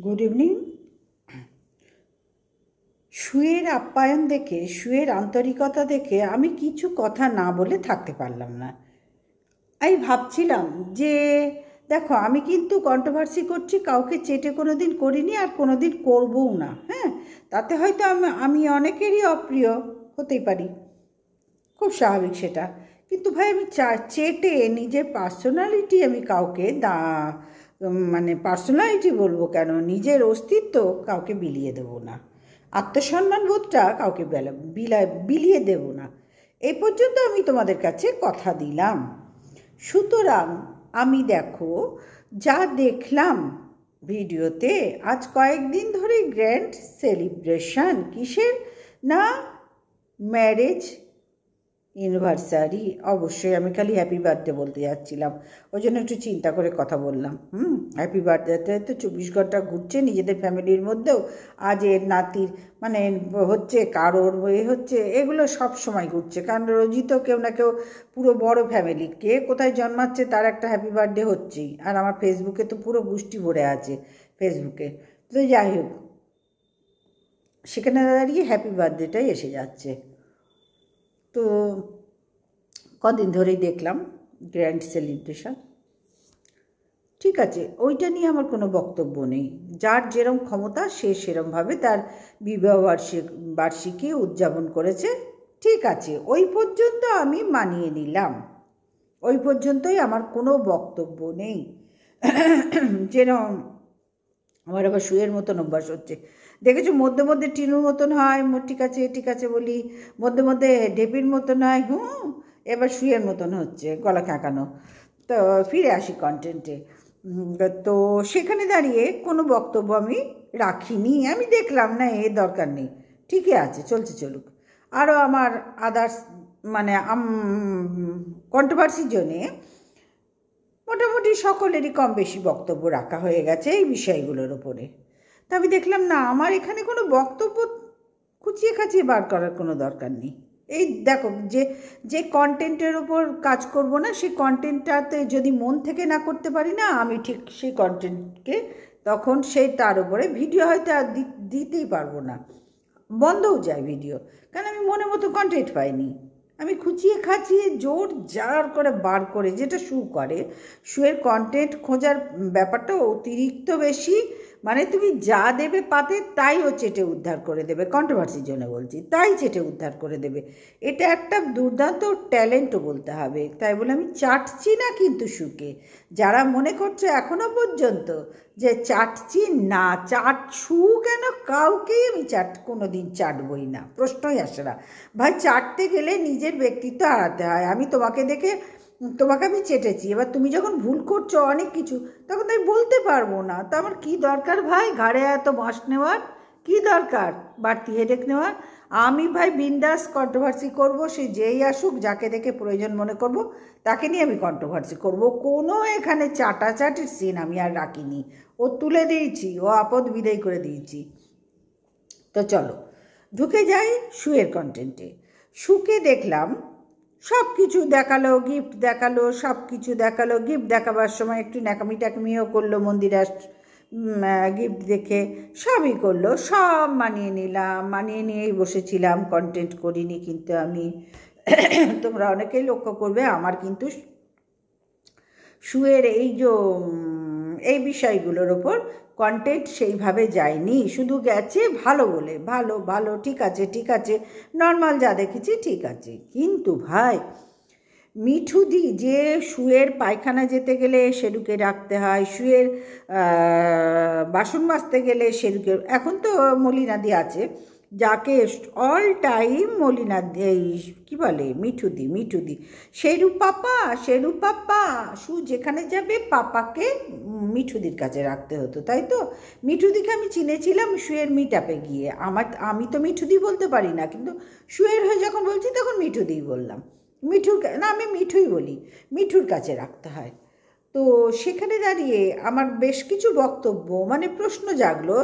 Good evening. শুয়ের আপ্যায়ন দেখে, শুয়ের আন্তরিকতা দেখে আমি কিছু কথা না বলে থাকতে পারলাম না। আমি ভাবছিলাম যে দেখো, আমি কিন্তু কন্ট্রোভার্সি করছি, কাউকে চেটে কোনো দিন করিনি আর কোনো দিন করবও না। হ্যাঁ, তাতে হয়তো আমি অনেকেরই অপ্রিয় হতেই পারি, খুব স্বাভাবিক সেটা। কিন্তু ভাই, আমি চেটে নিজের পার্সোনালিটি আমি কাউকে মানে পার্সোনালিটি বলবো কেন, নিজের অস্তিত্ব কাউকে বিলিয়ে দেবো না, আত্মসম্মান বোধটা কাউকে বিলিয়ে দেব না। এই পর্যন্ত আমি তোমাদের কাছে কথা দিলাম। সুতরাং আমি দেখো যা দেখলাম ভিডিওতে, আজ কয়েকদিন ধরে গ্র্যান্ড সেলিব্রেশন, কিসের না, ম্যারেজ ইউনিভার্সারি। অবশ্যই আমি খালি হ্যাপি বার্থডে বলতে যাচ্ছিলাম, ওই জন্য একটু চিন্তা করে কথা বললাম। হ্যাপি বার্থডেতে তো 24 ঘন্টা ঘুরছে নিজেদের ফ্যামিলির মধ্যেও। আজ এর নাতির মানে হচ্ছে, কারোর হচ্ছে, এগুলো সব সময় ঘুরছে, কারণ রোজই তো কেউ না কেউ, পুরো বড় ফ্যামিলি কে কোথায় জন্মাচ্ছে তার একটা হ্যাপি বার্থডে হচ্ছেই। আর আমার ফেসবুকে তো পুরো গোষ্ঠী ভরে আছে ফেসবুকে। তো যাই হোক, সেখানে দাঁড়িয়ে হ্যাপি বার্থডেটাই এসে যাচ্ছে। তো কদিন ধরেই দেখলাম গ্র্যান্ড সেলিব্রেশন, ঠিক আছে, ওইটা নিয়ে আমার কোনো বক্তব্য নেই। যার যেরম ক্ষমতা সে সেরমভাবে তার বিবাহ বার্ষিকী উদযাপন করেছে, ঠিক আছে, ওই পর্যন্ত আমি মানিয়ে নিলাম, ওই পর্যন্তই আমার কোনো বক্তব্য নেই। যেরকম আমার আবার শুয়ের মতন অভ্যাস হচ্ছে, দেখেছো, মধ্যে মধ্যে টিনুর মতন হয়, ঠিক আছে ঠিক আছে বলি, মধ্যে মধ্যে ঢেপির মতন হয়, এবার শুয়ের মতন হচ্ছে, গলা কাঁকানো। তো ফিরে আসি কন্টেন্টে। তো সেখানে দাঁড়িয়ে কোনো বক্তব্য আমি রাখিনি, আমি দেখলাম না এর দরকার নেই, ঠিকই আছে, চলছে চলুক। আরও আমার আদার্স মানে কন্ট্রোভার্সির জন্যে মোটামুটি সকলেরই কম বেশি বক্তব্য রাখা হয়ে গেছে এই বিষয়গুলোর ওপরে। তা আমি দেখলাম না, আমার এখানে কোনো বক্তব্য খুঁচিয়ে খাচিয়ে বার করার কোনো দরকার নেই। এই দেখো, যে কন্টেন্টের ওপর কাজ করব না, সেই কন্টেন্টটাতে যদি মন থেকে না করতে পারি না, আমি ঠিক সেই কন্টেন্টকে তখন তার উপরে ভিডিও হয়তো আর দিতেই পারবো না, বন্ধও যায় ভিডিও, কারণ আমি মনের মতো কন্টেন্ট পাইনি। আমি খুঁচিয়ে খাচিয়ে জোর জার করে বার করে, যেটা করে শুয়ের কন্টেন্ট খোঁজার ব্যাপারটা অতিরিক্ত বেশি। মানে তুমি যা দেবে পাতে তাই ও চেটে উদ্ধার করে দেবে, কন্ট্রোভার্সির জন্য বলছি, তাই চেটে উদ্ধার করে দেবে। এটা একটা দুর্দান্ত ট্যালেন্টও বলতে হবে। তাই বলে আমি চাটছি না কিন্তু শুকে, যারা মনে করছে এখনো পর্যন্ত যে চাটছি না, শু কেন, কাউকেই আমি কোনো দিন চাটবই না, প্রশ্নই আসে না ভাই। চাটতে গেলে নিজের ব্যক্তিত্ব হারাতে হয়। আমি তোমাকে আমি চেটেছি, এবার তুমি যখন ভুল করছো অনেক কিছু, তখন আমি বলতে পারবো না, তো আমার কী দরকার ভাই ঘাড়ে এত বাঁশ নেওয়ার, কী দরকার বাড়তি হেডেক নেওয়ার। আমি ভাই বিন্দাস কন্ট্রোভার্সি করবো, সে যেই আসুক, যাকে দেখে প্রয়োজন মনে করব তাকে নিয়ে আমি কন্ট্রোভার্সি করব। কোনো এখানে চাটাচাটির সিন আমি আর রাখিনি, ও তুলে দিয়েছি, ও আপদ বিদায় করে দিয়েছি। তো চলো ঢুকে যাই শুয়ের কন্টেন্টে। শুকে দেখলাম সব কিছু দেখালো, গিফট দেখালো, সব কিছু দেখালো। গিফট দেখাবার সময় একটু ন্যাকামি ট্যাকামিও করলো, মন্দিরে গিফট দেখে সবই করলো, সব মানিয়ে নিলাম, মানিয়ে নিয়েই বসেছিলাম, কন্টেন্ট করিনি কিন্তু আমি। তোমরা অনেকেই লক্ষ্য করবে আমার কিন্তু শুয়ের এই বিষয়গুলোর ওপর কন্টেন্ট সেইভাবে যায়নি, শুধু গেছে ভালো বলে, ভালো ভালো, ঠিক আছে ঠিক আছে, নর্মাল যা দেখেছি ঠিক আছে। কিন্তু ভাই, মিঠুদি যে শুয়ের পায়খানা যেতে গেলে সেরুকে রাখতে হয়, শুয়ের বাসন মাজতে গেলে সেরুকে, এখন তো মলিনাদি আছে, যাকে অল টাইম মলিনাদি, এই কী বলে, মিঠুদি শেরু পাপা শু যেখানে যাবে পাপাকে মিঠুদির কাছে রাখতে হতো, তাই তো। মিঠুদিকে আমি চিনেছিলাম শুয়ের মিটআপে গিয়ে, আমি তো মিঠুদি বলতে পারি না, কিন্তু শুয়ের হয়ে যখন বলছি তখন মিঠুদিই বললাম। আমি মিঠুই বলি, মিঠুর কাছে রাখতে হয়। তো সেখানে দাঁড়িয়ে আমার বেশ কিছু বক্তব্য, মানে প্রশ্ন জাগলো,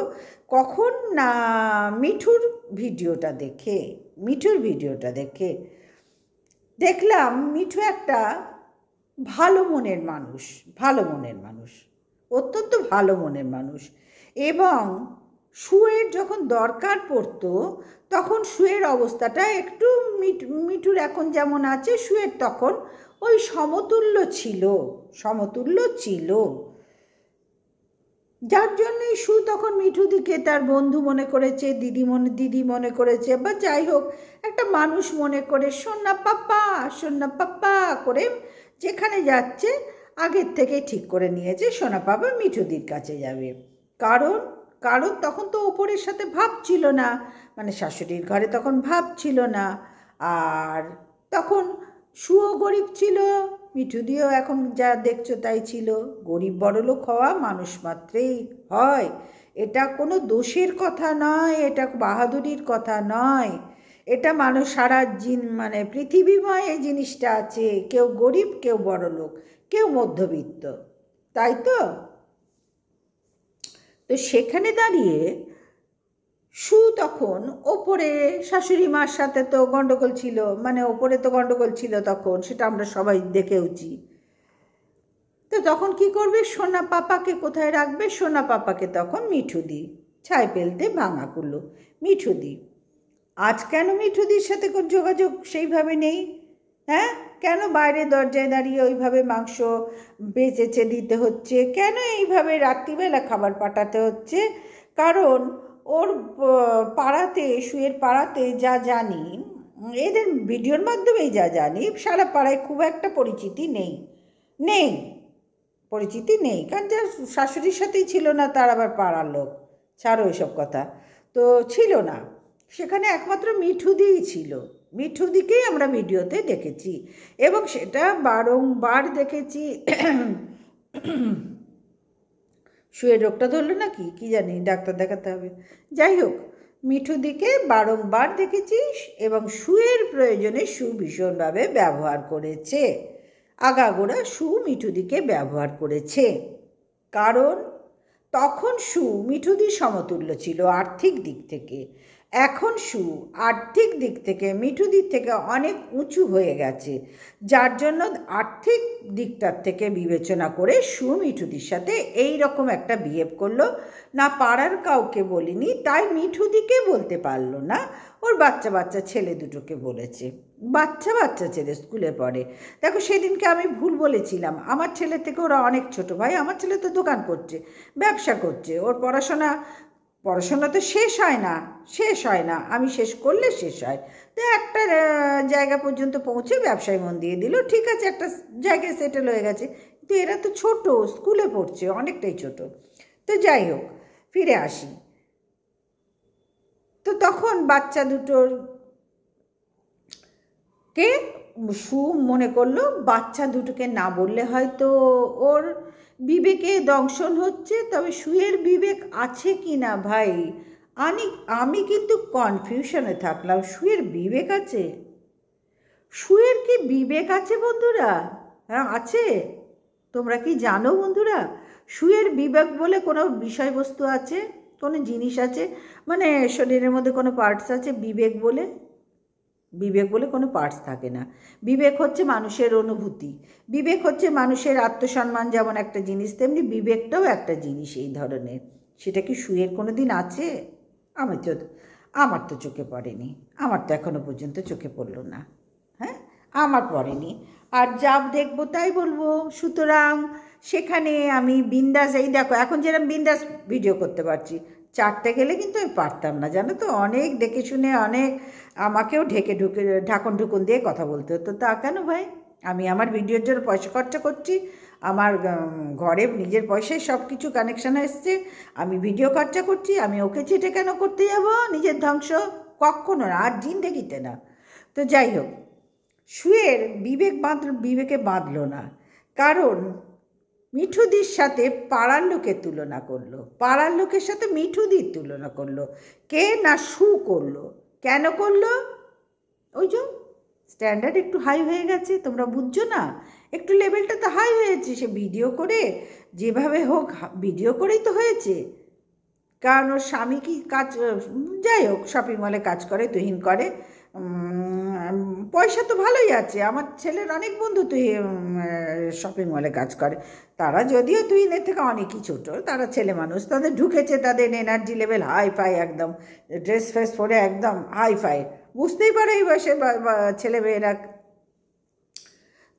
কখন না মিঠুর ভিডিওটা দেখে দেখলাম মিঠু একটা ভালো মনের মানুষ, অত্যন্ত ভালো মনের মানুষ। এবং শুয়ের যখন দরকার পড়তো তখন শুয়ের অবস্থাটা একটু মিঠুর এখন যেমন আছে শুয়ের তখন ওই সমতুল্য ছিল, যার জন্যই সু তখন মিঠুদিকে তার বন্ধু মনে করেছে, দিদি মনে করেছে, বা যাই হোক একটা মানুষ মনে করে সোনা পাপ্পা করে যেখানে যাচ্ছে আগের থেকে ঠিক করে নিয়েছে সোনা পাপা মিঠুদির কাছে যাবে। কারণ তখন তো ওপরের সাথে ভাব ছিল না, মানে শাশুড়ির ঘরে তখন ভাব ছিল না, আর তখন সুও গরিব ছিল, মিঠুদিও এখন যা দেখছো তাই ছিল। গরিব বড়লোক হওয়া মানুষ মাত্রেই হয়, এটা কোনো দোষের কথা নয়, এটা বাহাদুরির কথা নয়, এটা মানুষ সারা মানে পৃথিবীময় এই জিনিসটা আছে, কেউ গরিব কেউ বড়লোক কেউ মধ্যবিত্ত, তাই তো সেখানে দাঁড়িয়ে সু তখন ওপরে শাশুড়ি মার সাথে তো গন্ডগোল ছিল, মানে ওপরে তো গন্ডগোল ছিল তখন, সেটা আমরা সবাই দেখেওছি। তো তখন কি করবে, সোনা পাপাকে কোথায় রাখবে, সোনা পাপাকে তখন মিঠুদি ছাই ফেলতে ভাঙা করলো। মিঠুদি আজ কেন মিঠুদির সাথে কোনো যোগাযোগ সেইভাবে নেই? হ্যাঁ, কেন বাইরে দরজায় দাঁড়িয়ে ওইভাবে মাংস বেচেছে দিতে হচ্ছে, কেন এইভাবে রাত্রিবেলা খাবার পাঠাতে হচ্ছে? কারণ ওর পাড়াতে, শুয়ের পাড়াতে যা জানি, এদের ভিডিওর মাধ্যমেই যা জানি, সারা পাড়ায় খুব একটা পরিচিতি নেই, কারণ যার শাশুড়ির সাথেই ছিল না তার আবার পাড়ার লোক, ছাড়ো এসব কথা, তো ছিল না সেখানে, একমাত্র মিঠুদিই ছিল। মিঠুদিকেই আমরা ভিডিওতে দেখেছি এবং সেটা বারংবার দেখেছি। শুয়ের রোগটা ধরলো না কি জানি, ডাক্তার দেখাতে হবে। যাই হোক, মিঠুদিকে বারংবার দেখেছি এবং শুয়ের প্রয়োজনে সু ভীষণভাবে ব্যবহার করেছে, আগাগোড়া সু মিঠুদিকে ব্যবহার করেছে। কারণ তখন সু মিঠুদির সমতুল্য ছিল আর্থিক দিক থেকে, এখন সু আর্থিক দিক থেকে মিঠুদির থেকে অনেক উঁচু হয়ে গেছে, যার জন্য আর্থিক দিকটার থেকে বিবেচনা করে সু মিঠুদির সাথে এই রকম একটা বিহেভ করলো। না পাড়ার কাউকে বলিনি, তাই মিঠুদিকে বলতে পারলো না, ওর বাচ্চা ছেলে দুটোকে বলেছে। বাচ্চা ছেলে স্কুলে পড়ে। দেখো সেদিনকে আমি ভুল বলেছিলাম, আমার ছেলে থেকে ওরা অনেক ছোট ভাই, আমার ছেলে তো দোকান করছে, ব্যবসা করছে, ওর পড়াশোনা তো শেষ হয় না, আমি শেষ করলে শেষ হয়, তো একটা জায়গা পর্যন্ত পৌঁছে ব্যবসায় মন দিয়ে দিল, ঠিক আছে, একটা জায়গায় সেটেল হয়ে গেছে, কিন্তু এরা তো ছোট, স্কুলে পড়ছে, অনেকটাই ছোট। তো যাই হোক, ফিরে আসি, তো তখন বাচ্চা দুটোর কে সু মনে করলো বাচ্চা দুটোকে না বললে হয়তো ওর বিবেকে দংশন হচ্ছে, তবে শুয়ের বিবেক আছে কি না ভাই, আমি কিন্তু কনফিউশনে থাকলাম। শুয়ের বিবেক আছে? শুয়ের কি বিবেক আছে বন্ধুরা? হ্যাঁ আছে। তোমরা কি জানো বন্ধুরা, শুয়ের বিবেক বলে কোনো বিষয়বস্তু আছে, কোনো জিনিস আছে, মানে শরীরের মধ্যে কোনো পার্টস আছে বিবেক বলে কোনো পার্টস থাকে না। বিবেক হচ্ছে মানুষের অনুভূতি, বিবেক হচ্ছে মানুষের আত্মসম্মান, যেমন একটা জিনিস তেমনি বিবেকটাও একটা জিনিস এই ধরনের। সেটা কি শুয়ের কোনো দিন আছে? আমার তো চোখে পড়েনি, আমার তো এখনো পর্যন্ত চোখে পড়লো না, হ্যাঁ আমার পড়েনি, আর যা দেখবো তাই বলবো। সুতরাং সেখানে আমি বিন্দাস, এই দেখো এখন যেরকম বিন্দাস ভিডিও করতে পারছি, চারটে গেলে কিন্তু আমি পারতাম না, জানো তো, অনেক দেখে শুনে অনেক আমাকেও ঢাকন ঢুকুন দিয়ে কথা বলতে হতো। তা কেন ভাই, আমি আমার ভিডিওর জন্য পয়সা খরচা করছি, আমার ঘরে নিজের পয়সায় সব কিছু কানেকশান এসছে, আমি ভিডিও খরচা করছি, আমি ওকে চেটে কেন করতে যাব নিজের ধ্বংস? কখনো না, আর জিন্দেগিতে না। তো যাই হোক, শুয়ের বিবেকে বাঁধল না, কারণ মিঠুদির সাথে পাড়ার লোকের তুলনা করলো, পাড়ার লোকের সাথে মিঠুদির তুলনা করলো, কে না সু করলো। কেন করলো? ওই যে স্ট্যান্ডার্ড একটু হাই হয়ে গেছে, তোমরা বুঝছো না, একটু লেভেলটা তো হাই হয়েছে, সে ভিডিও করে যেভাবে হোক ভিডিও করেই তো হয়েছে, কারণ ওর স্বামী কি কাজ, যাই হোক শপিং মলে কাজ করে, তুহিন করে, পয়সা তো ভালোই আছে, আমার ছেলের অনেক বন্ধু তুই শপিং মলে কাজ করে, তারা যদিও তুহিনের থেকে অনেকই ছোটো, তারা ছেলে মানুষ, তাদের ঢুকেছে, তাদের এনার্জি লেভেল হাই ফাই, একদম ড্রেস ফ্রেস পরে একদম হাই ফাই, বুঝতেই পারে এই বয়সে ছেলেমেয়েরা,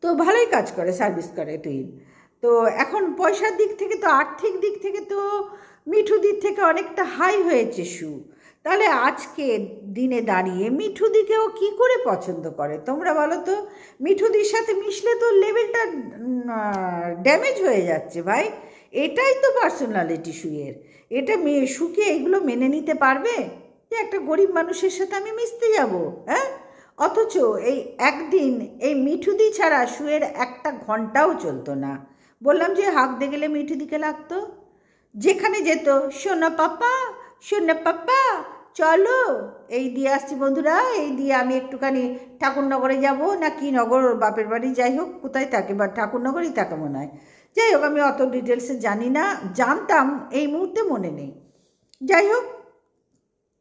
তো ভালোই কাজ করে, সার্ভিস করে তুহিন। তো এখন পয়সার দিক থেকে তো, আর্থিক দিক থেকে তো মিঠু দিক থেকে অনেকটা হাই হয়েছে সু। তাহলে আজকে দিনে দাঁড়িয়ে মিঠুদিকেও কি করে পছন্দ করে তোমরা বলো তো? মিঠুদির সাথে মিশলে তো লেভেলটা ড্যামেজ হয়ে যাচ্ছে ভাই। এটাই তো পার্সোনালিটি সুয়ের। এটা সুকে এগুলো মেনে নিতে পারবে যে একটা গরিব মানুষের সাথে আমি মিশতে যাব? হ্যাঁ, অথচ এই একদিন এই মিঠুদি ছাড়া সুয়ের একটা ঘন্টাও চলতো না। বললাম যে হাঁকতে গেলে মিঠুদিকে লাগতো, যেখানে যেত সোনা পাপা সোনা পাপা চলো, এই দিয়ে আসছি বন্ধুরা, এই দিয়ে আমি একটুখানি ঠাকুরনগরে যাব না কি নগর, বাপের বাড়ি, যাই হোক কোথায় থাকে, বা ঠাকুরনগরই থাকে মনে হয়, যাই হোক আমি অত ডিটেলসে জানি না, জানতাম এই মুহূর্তে মনে নেই। যাই হোক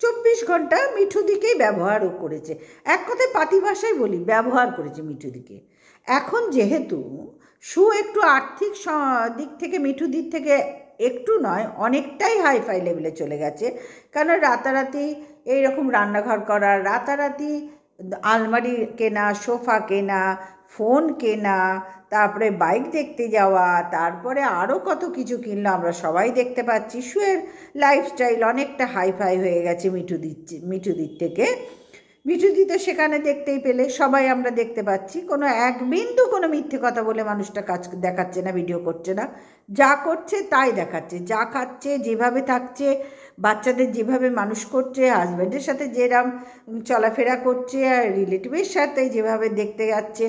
24 ঘন্টা মিঠুদিকেই ব্যবহারও করেছে, এক কথায় পাতি ভাষায় বলি ব্যবহার করেছে মিঠুদিকে। এখন যেহেতু সু একটু আর্থিক দিক থেকে মিঠুদির থেকে একটু নয় অনেকটাই হাইফাই লেভেলে চলে গেছে, কারণ রাতারাতি এইরকম রান্নাঘর করা, রাতারাতি আলমারি কেনা, সোফা কেনা, ফোন কেনা, তারপরে বাইক দেখতে যাওয়া, তারপরে আরও কত কিছু কিনলো আমরা সবাই দেখতে পাচ্ছি। সুয়ের লাইফস্টাইল অনেকটা হাইফাই হয়ে গেছে মিঠুদির থেকে। মিঠুদি তো সেখানে দেখতেই পেলে, সবাই আমরা দেখতে পাচ্ছি, কোনো এক বিন্দু কোনো মিথ্যে কথা বলে মানুষটা কাজ দেখাচ্ছে না, ভিডিও করছে না, যা করছে তাই দেখাচ্ছে, যা খাচ্ছে, যেভাবে থাকছে, বাচ্চাদের যেভাবে মানুষ করছে, হাজব্যান্ডের সাথে যেরকম চলাফেরা করছে, রিলেটিভের সাথে যেভাবে দেখতে যাচ্ছে,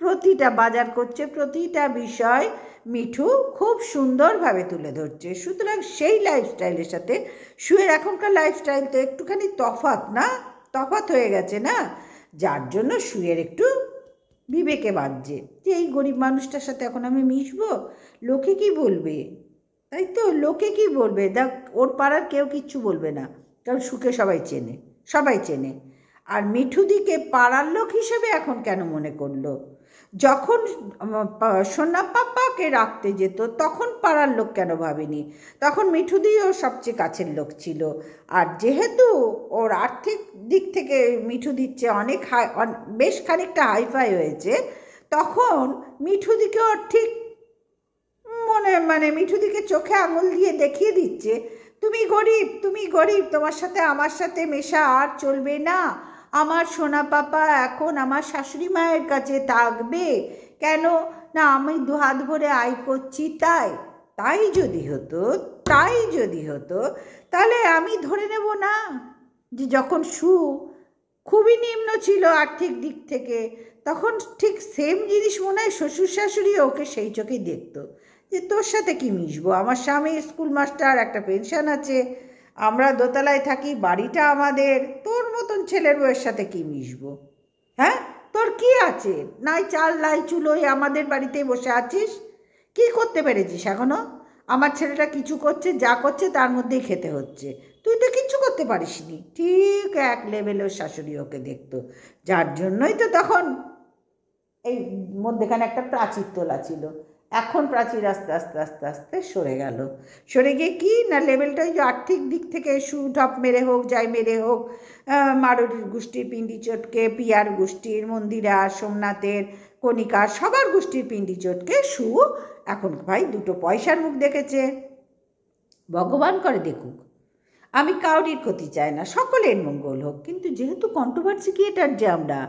প্রতিটা বাজার করছে, প্রতিটা বিষয় মিঠু খুব সুন্দরভাবে তুলে ধরছে। সুতরাং সেই লাইফস্টাইলের সাথে সুয়ের এখনকার লাইফস্টাইল তো একটুখানি তফাৎ হয়ে গেছে না, যার জন্য সুয়ের একটু বিবেকে বাজছে যে এই গরিব মানুষটার সাথে এখন আমি মিশবো, লোকে কি বলবে, তাই তো লোকে কি বলবে, দেখ ওর পাড়ার কেউ কিচ্ছু বলবে না, কারণ সুকে সবাই চেনে। আর মিঠুদিকে পাড়ার লোক হিসেবে এখন কেন মনে করলো? যখন সোনা পাপাকে রাখতে যেত তখন পাড়ার লোক কেন ভাবেনি? তখন মিঠুদি ওর সবচেয়ে কাছের লোক ছিল। আর যেহেতু ওর আর্থিক দিক থেকে মিঠুদির চেয়ে অনেক বেশ খানিকটা হাইফাই হয়েছে, তখন মিঠুদিকে ওর ঠিক মানে মিঠুদিকে চোখে আঙুল দিয়ে দেখিয়ে দিচ্ছে তুমি গরিব, তোমার সাথে আমার সাথে মেশা আর চলবে না, আমার সোনা পাপা এখন আমার শাশুড়ি মায়ের কাছে থাকবে। কেন না, আমি দুহাত ভরে আয় করছি, তাই যদি হতো তাহলে আমি ধরে নেব না যে যখন সু খুবই নিম্ন ছিল আর্থিক দিক থেকে, তখন ঠিক সেম জিনিস মনে হয় শ্বশুর শাশুড়ি ওকে সেই চোখেই দেখতো যে তোর সাথে কি মিশবো, আমার স্বামী স্কুল মাস্টার, একটা পেনশন আছে, আমরা দোতলায় থাকি, বাড়িটা আমাদের, তোর মতন ছেলের বউয়ের সাথে কি মিশবো? হ্যাঁ, তোর কি আছে? নাই চাল নাই চুলোই আমাদের বাড়িতেই বসে আছিস, কি করতে পেরেছিস এখনো? আমার ছেলেটা কিছু করছে, যা করছে তার মধ্যেই খেতে হচ্ছে, তুই তো কিচ্ছু করতে পারিসনি। ঠিক এক লেভেলের শাশুড়ি ওকে দেখতো, যার জন্যই তো তখন এই মধ্যেখানে একটা প্রাচীর তোলা ছিল, এখন প্রাচীর আস্তে আস্তে আস্তে আস্তে সরে গিয়ে কি না লেভেলটা ওই যে আর্থিক দিক থেকে সু ঢপ মেরে হোক, যাই মেরে হোক, মারুরির গোষ্ঠীর পিন্ডি চটকে, পিয়ার গোষ্ঠীর, মন্দিরা, সোমনাথের, কণিকার, সবার গোষ্ঠীর পিন্ডি চটকে সু এখন ভাই দুটো পয়সার মুখ দেখেছে। ভগবান করে দেখুক, আমি কাউরির ক্ষতি চাই না, সকলের মঙ্গল হোক, কিন্তু যেহেতু কন্ট্রোভার্সি ক্রিয়েটার যে আমরা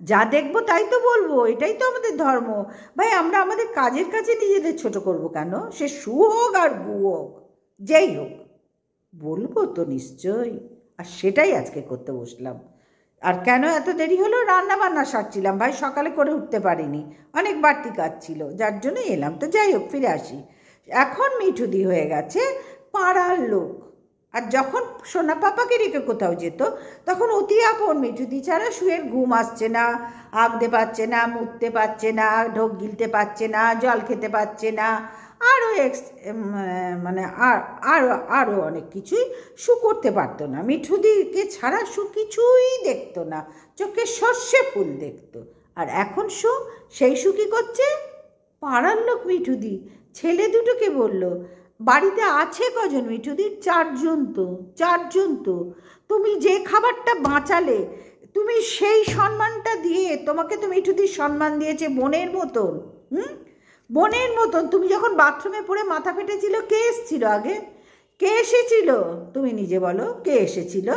যা দেখবো তাই তো বলবো, এটাই তো আমাদের ধর্ম ভাই। আমরা আমাদের কাজের কাছে নিজেদের ছোট করব কেন? সে সু হোক আর গু হোক, যেই হোক বলবো তো নিশ্চয়ই, আর সেটাই আজকে করতে বসলাম। আর কেন এত দেরি হলো? রান্না বান্না সারছিলাম ভাই, সকালে করে উঠতে পারিনি, অনেক বাড়তি কাজ ছিল, যার জন্য এলাম। তো যাই হোক, ফিরে আসি। এখন মিঠুদি হয়ে গেছে পাড়ার লোক, আর যখন সোনা পাপাকে রেখে কোথাও যেত তখন অতি আপন। মিঠুদি ছাড়া শুয়ের ঘুম আসছে না, হাঁকতে পারছে না, মুততে পারছে না, ঢোক গিলতে পারছে না, জল খেতে পারছে না, আরও মানে আরও আরও অনেক কিছুই শু করতে পারতো না। মিঠুদিকে ছাড়া শু কিছুই দেখতো না, চোখে সর্ষে ফুল দেখতো। আর এখন শু, সেই শু কী করছে? পাড়ার লোক মিঠুদি ছেলে দুটোকে বলল, বাড়িতে আছে কজন মিঠুদির? 4 জন তো, 4 জন তো। তুমি যে খাবারটা বাঁচালে, তুমি সেই সম্মানটা দিয়ে, তোমাকে তো মিঠুদির সম্মান দিয়েছে বোনের মতন। বোনের মতন। তুমি যখন বাথরুমে পড়ে মাথা ফেটেছিল, কে এসেছিল আগে? কে এসেছিল? তুমি নিজে বলো, কে এসেছিল?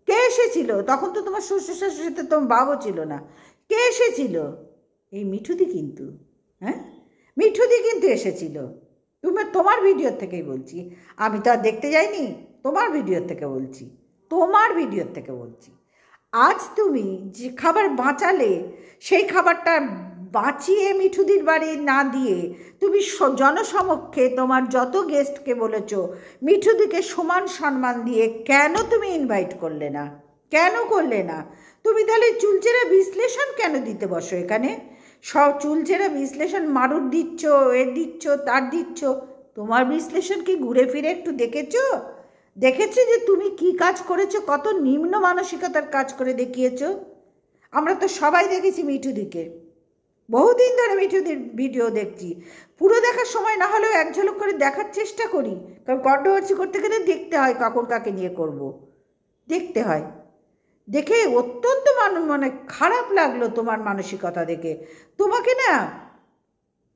কে এসেছিল? তখন তো তোমার শ্বশুর শাশুড়ির সাথে তোমার বাবও ছিল না। কে এসেছিল? এই মিঠুদি কিন্তু, হ্যাঁ, মিঠুদি কিন্তু এসেছিল। তোমার ভিডিওর থেকেই বলছি, আমি তো আর দেখতে যাইনি, তোমার ভিডিওর থেকে বলছি, তোমার ভিডিওর থেকে বলছি। আজ তুমি যে খাবার বাঁচালে, সেই খাবারটা বাঁচিয়ে মিঠুদির বাড়ি না দিয়ে তুমি জনসমক্ষে তোমার যত গেস্টকে বলেছ মিঠুদিকে সমান সম্মান দিয়ে কেন তুমি ইনভাইট করলে না? কেন করলে না? তুমি তাহলে চুলচেরা বিশ্লেষণ কেন দিতে বসো এখানে? সব চুলচেরা বিশ্লেষণ মারুর দিচ্ছ, দিচ্ছ, তার দিচ্ছ। তোমার বিশ্লেষণ কি ঘুরে ফিরে একটু দেখেছো যে তুমি কি কাজ করেছো? কত নিম্ন মানসিকতার কাজ করে দেখিয়েছো। আমরা তো সবাই দেখেছি মিঠুদিকে, বহুদিন ধরে মিঠুদির ভিডিও দেখছি। পুরো দেখার সময় না হলেও এক ঝলক করে দেখার চেষ্টা করি, কারণ কন্ট্রোভার্সি করতে গেলে দেখতে হয় কখন কাকে নিয়ে করব, দেখতে হয়। দেখে অত্যন্ত মানে খারাপ লাগলো তোমার মানসিকতা দেখে। তোমাকে না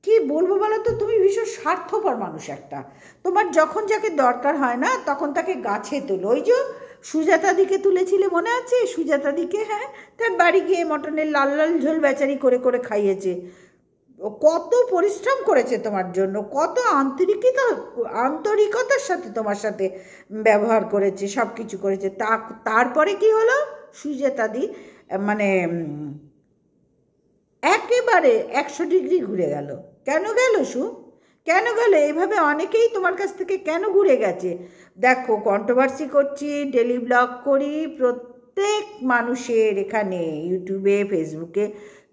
কি বলবো বলো তো, তুমি ভীষণ স্বার্থপর মানুষ একটা। তোমার যখন যাকে দরকার হয় না, তখন তাকে গাছে তোলো। ওই যে সুজাতা দিকে তুলেছিলে, মনে আছে? সুজাতা দিকে, হ্যাঁ, তার বাড়ি গিয়ে মটনের লাল লাল ঝোল বেচারি করে করে খাইয়েছে। কত পরিশ্রম করেছে তোমার জন্য, কত আন্তরিকতার সাথে তোমার সাথে ব্যবহার করেছে, সব কিছু করেছে। তারপরে কি হলো? সুজাতাদি মানে একেবারে 100 ডিগ্রি ঘুরে গেল। কেন গেল শু? কেন গেল? এইভাবে অনেকেই তোমার কাছ থেকে কেন ঘুরে গেছে? দেখো, কন্ট্রোভার্সি করছি, ডেলি ব্লগ করি, প্রত্যেক মানুষের এখানে ইউটিউবে, ফেসবুকে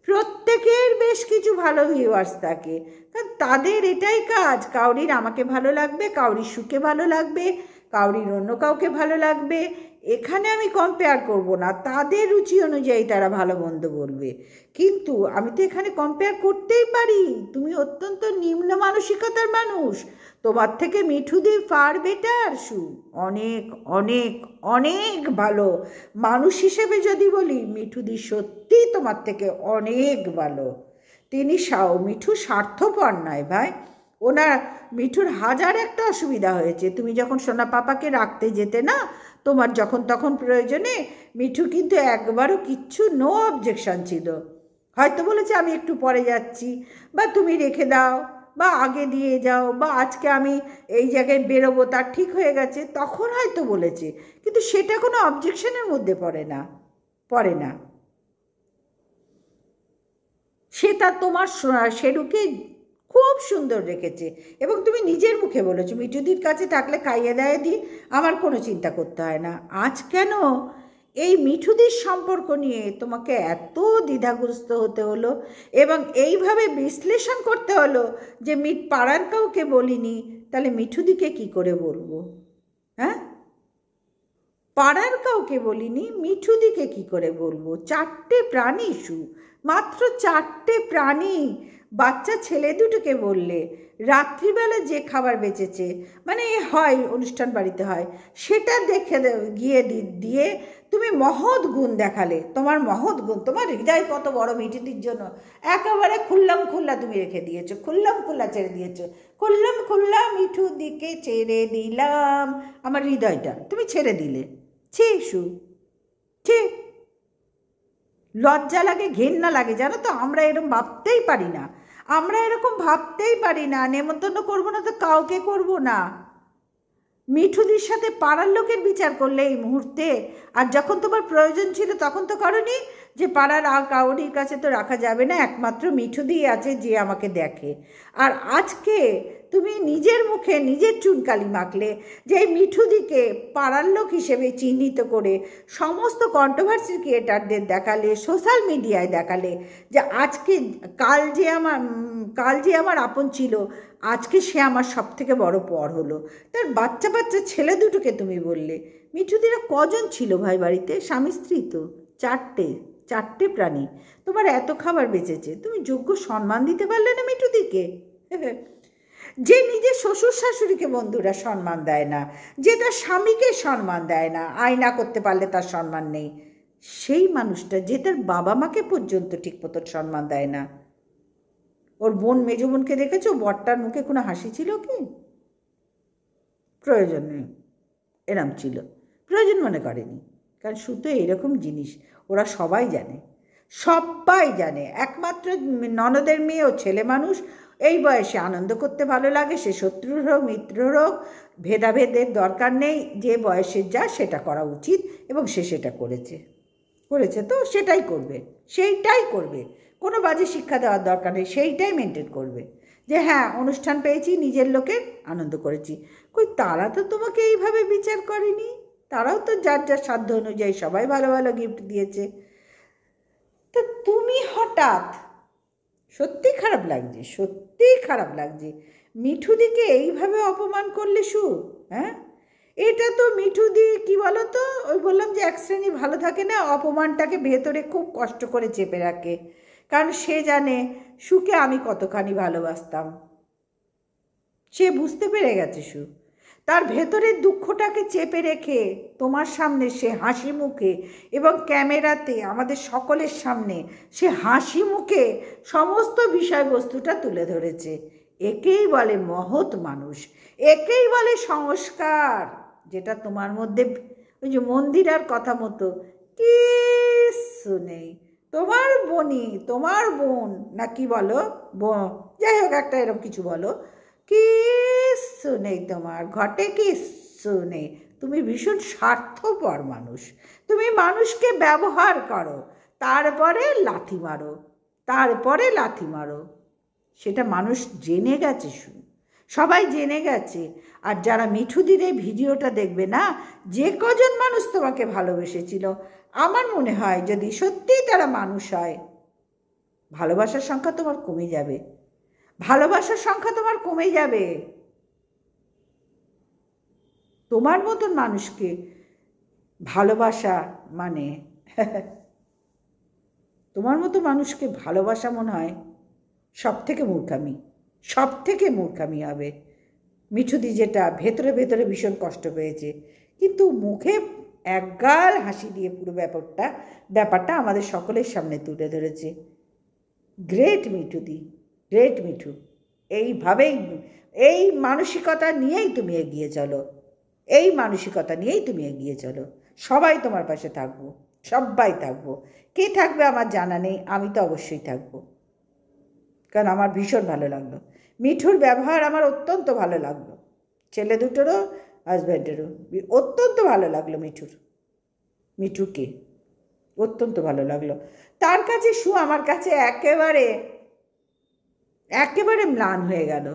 প্রত্যেকের বেশ কিছু ভালো ভিউয়ার্স থাকে, কারণ তাদের এটাই কাজ। কাউরির আমাকে ভালো লাগবে, কাউরির সুখে ভালো লাগবে, কাউরির অন্য কাউকে ভালো লাগবে। এখানে আমি কম্পেয়ার করব না, তাদের রুচি অনুযায়ী তারা ভালো মন্দ বলবে। কিন্তু আমি তো এখানে কম্পেয়ার করতেই পারি। তুমি অত্যন্ত নিম্ন মানসিকতার মানুষ, তোমার থেকে মিঠুদি ফার বেটার শু, অনেক অনেক অনেক ভালো মানুষ হিসেবে যদি বলি, মিঠুদি সত্যি তোমার থেকে অনেক ভালো। মিঠু স্বার্থপর নয় ভাই। মিঠুর হাজার একটা অসুবিধা হয়েছে। তুমি যখন সোনা পাপাকে রাখতে যেতে না, তোমার যখন তখন প্রয়োজনে, মিঠু কিন্তু একবারও কিচ্ছু, নো অবজেকশন ছিল। হয়তো বলেছে আমি একটু পরে যাচ্ছি, বা তুমি রেখে দাও, বা আগে দিয়ে যাও, বা আজকে আমি এই জায়গায় বেরোবো, তার ঠিক হয়ে গেছে, তখন হয়তো বলেছে। কিন্তু সেটা কোনো অবজেকশনের মধ্যে পড়ে না। সেটা তোমার শেরুকে খুব সুন্দর রেখেছে, এবং তুমি নিজের মুখে বলেছো মিঠুদির কাছে থাকলে খাইয়ে দেয় দি, আমার কোনো চিন্তা করতে হয় না। আজ কেন এই মিঠুদির সম্পর্ক নিয়ে তোমাকে এত দ্বিধাগ্রস্ত হতে হলো, এবং এইভাবে বিশ্লেষণ করতে হলো যে পাড়ার কাউকে বলিনি, তাহলে মিঠুদিকে কি করে বলবো? হ্যাঁ, পাড়ার কাউকে বলিনি, মিঠুদিকে কি করে বলবো? 4টে প্রাণী শু, মাত্র 4টে প্রাণী। বাচ্চা ছেলে দুটোকে বললে, রাত্রিবেলা যে খাবার বেঁচেছে, মানে হয় অনুষ্ঠান বাড়িতে হয়, সেটা দেখে গিয়ে দিয়ে তুমি মহৎ গুণ দেখালে। তোমার মহৎ গুণ, তোমার হৃদয় কত বড় মিঠুদির জন্য, একেবারে খুল্লাম খুল্লা তুমি রেখে দিয়েছো, খুল্লাম খুল্লা ছেড়ে দিয়েছো। খুল্লাম খুল্লা মিঠুদিকে ছেড়ে দিলাম, আমার হৃদয়টা তুমি ছেড়ে দিলে। ছি শু, ছি, লজ্জা লাগে, ঘেন্না লাগে, জানো তো। আমরা এরকম ভাবতেই পারি না, আমরা এরকম ভাবতেই পারি না। নেমন্তন্ন করবো না তো কাউকে করব না। মিঠুদির সাথে পাড়ার লোকের বিচার করলে এই মুহূর্তে, আর যখন তোমার প্রয়োজন ছিল তখন তো করনি। যে পাড়ার কাউরির কাছে তো রাখা যাবে না, একমাত্র মিঠুদিই আছে যে আমাকে দেখে। আর আজকে তুমি নিজের মুখে নিজের চুনকালি মাখলে, যে এই মিঠুদিকে পাড়ার লোক হিসেবে চিহ্নিত করে সমস্ত কন্ট্রোভার্সি ক্রিয়েটারদের দেখালে, সোশ্যাল মিডিয়ায় দেখালে যে আজকে কাল যে আমার আপন ছিল, আজকে সে আমার সব থেকে বড় পর হলো। তার বাচ্চা বাচ্চা ছেলে দুটোকে তুমি বললে। মিঠুদিরা কজন ছিল ভাই বাড়িতে? স্বামী স্ত্রী তো চারটে প্রাণী। তোমার এত খাবার বেঁচেছে, তুমি যোগ্য সম্মান দিতে পারলে না মিঠুদিকে? যে নিজের শ্বশুর শাশুড়িকে বন্ধুরা সম্মান দেয় না, যে তার স্বামীকে সম্মান দেয় না, আয়না করতে পারলে তার সম্মান নেই, সেই মানুষটা যে তার বাবা মাকে পর্যন্ত ঠিক মতো সম্মান দেয় না। ওর বোন মেজ বোনকে দেখেছো? বরটার মুখে কোনো হাসি ছিল কি? প্রয়োজন নেই, এরম ছিল, প্রয়োজন মনে করেনি। কারণ শুধু এরকম জিনিস ওরা সবাই জানে। একমাত্র ননদের মেয়ে ও ছেলে মানুষ, এই বয়সে আনন্দ করতে ভালো লাগে। সে শত্রুর হোক মিত্রর হোক, ভেদাভেদের দরকার নেই। যে বয়সে যা সেটা করা উচিত, এবং সে সেটা করেছে তো সেইটাই করবে। কোনো বাজে শিক্ষা দেওয়ার দরকার নেই, সেইটাই মেনটেন করবে। যে হ্যাঁ, অনুষ্ঠান পেয়েছি, নিজের লোকের আনন্দ করেছি। তারা তো তোমাকে এইভাবে বিচার করেনি। তারাও তো যার যার সাধ্য অনুযায়ী সবাই ভালো ভালো গিফট দিয়েছে। তো তুমি হঠাৎ, সত্যি খারাপ লাগছে মিঠুদিকে এইভাবে অপমান করলে। হ্যাঁ, এটা তো মিঠুদি কি বলো তো, ওই বললাম যে এক শ্রেণী ভালো থাকে না, অপমানটাকে ভেতরে খুব কষ্ট করে চেপে রাখে। কারণ সে জানে সুকে আমি কতখানি ভালোবাসতাম। সে বুঝতে পেরে গেছে তার ভেতরের দুঃখটাকে চেপে রেখে তোমার সামনে সে হাসি মুখে, এবং ক্যামেরাতে আমাদের সকলের সামনে সে হাসি মুখে সমস্ত বিষয়বস্তুটা তুলে ধরেছে। একেই বলে মহৎ মানুষ, একেই বলে সংস্কার, যেটা তোমার মধ্যে ওই যে মন্দিরার কথা মতো কিছু নেই। তোমার বোন না কি বলো, যাই হোক একটা এরকম কিছু বলো, কিচ্ছু নেই তোমার ঘটে, কিচ্ছু নেই। তুমি ভীষণ স্বার্থপর মানুষ। তুমি মানুষকে ব্যবহার করো, তারপরে লাথি মারো। সেটা মানুষ জেনে গেছে, সবাই জেনে গেছে। আর যারা মিঠুদির এই ভিডিওটা দেখবে না, যে কজন মানুষ তোমাকে ভালোবেসেছিল, আমার মনে হয় যদি সত্যিই তারা মানুষ হয়, ভালোবাসার সংখ্যা তোমার কমে যাবে। তোমার মতন মানুষকে ভালোবাসা মানে তোমার মতো মানুষকে ভালোবাসা মনে হয় সব থেকে মূর্খামি হবে। মিঠুদি যেটা ভেতরে ভীষণ কষ্ট পেয়েছে, কিন্তু মুখে একগাল হাসি দিয়ে পুরো ব্যাপারটা আমাদের সকলের সামনে তুলে ধরেছে। গ্রেট মিঠু। এইভাবেই, এই মানসিকতা নিয়েই তুমি এগিয়ে চলো। সবাই তোমার পাশে থাকবো, সবাই থাকবো। কে থাকবে আমার জানা নেই, আমি তো অবশ্যই থাকবো। কারণ আমার ভীষণ ভালো লাগলো মিঠুর ব্যবহার, আমার অত্যন্ত ভালো লাগলো। ছেলে দুটোরও, হাজব্যান্ডেরও অত্যন্ত ভালো লাগলো মিঠুকে অত্যন্ত ভালো লাগলো। তার কাছে আমার কাছে একেবারে ম্লান হয়ে গেল।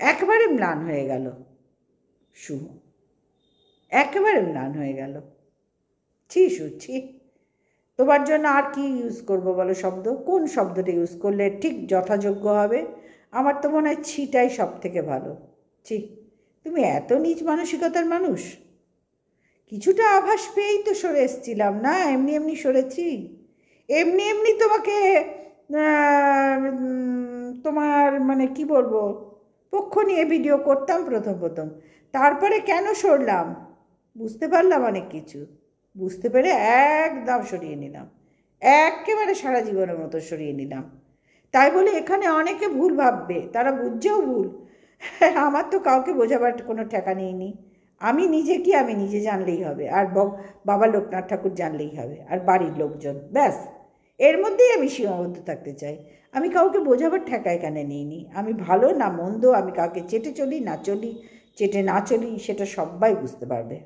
একেবারে ম্লান হয়ে গেল। ছি। তোমার জন্য আর কি ইউজ করবো বলো শব্দ? কোন শব্দটা ইউজ করলে ঠিক যথাযোগ্য হবে? আমার তো মনে হয় ছিটাই সব থেকে ভালো। ছি, তুমি এত নীচ মানসিকতার মানুষ। কিছুটা আভাস পেয়েই তো সরে এসছিলাম না, এমনি সরেছি। এমনি তোমাকে তোমার মানে কি বলবো, পক্ষ নিয়ে ভিডিও করতাম প্রথম। তারপরে কেন সরলাম বুঝতে পারলাম, অনেক কিছু বুঝতে পেরে একদম সরিয়ে নিলাম, একেবারে সারা জীবনের মতো সরিয়ে নিলাম। তাই বলে এখানে অনেকে ভুল ভাববে, তারা বুঝছেও ভুল। আমার তো কাউকে বোঝাবার কোনো ঠেকা নেই। আমি নিজে জানলেই হবে, আর বাবা লোকনাথ ঠাকুর জানলেই হবে, আর বাড়ির লোকজন, ব্যাস। এর মধ্যেই আমি সীমাবদ্ধ থাকতে চাই। আমি কাউকে বোঝাবার ঠেকা এখানে নিইনি। আমি ভালো না মন্দ, আমি কাউকে চেটে না চলি সেটা সবাই বুঝতে পারবে।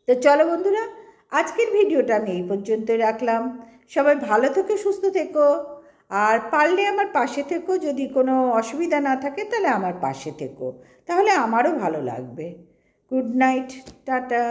তো চলো বন্ধুরা, আজকের ভিডিওটা আমি এই পর্যন্তই রাখলাম। সবাই ভালো থেকো, সুস্থ থেকো, আর পারলে আমার পাশে থেকো। যদি কোনো অসুবিধা না থাকে তাহলে আমার পাশে থেকো, তাহলে আমারও ভালো লাগবে। Good night, tata.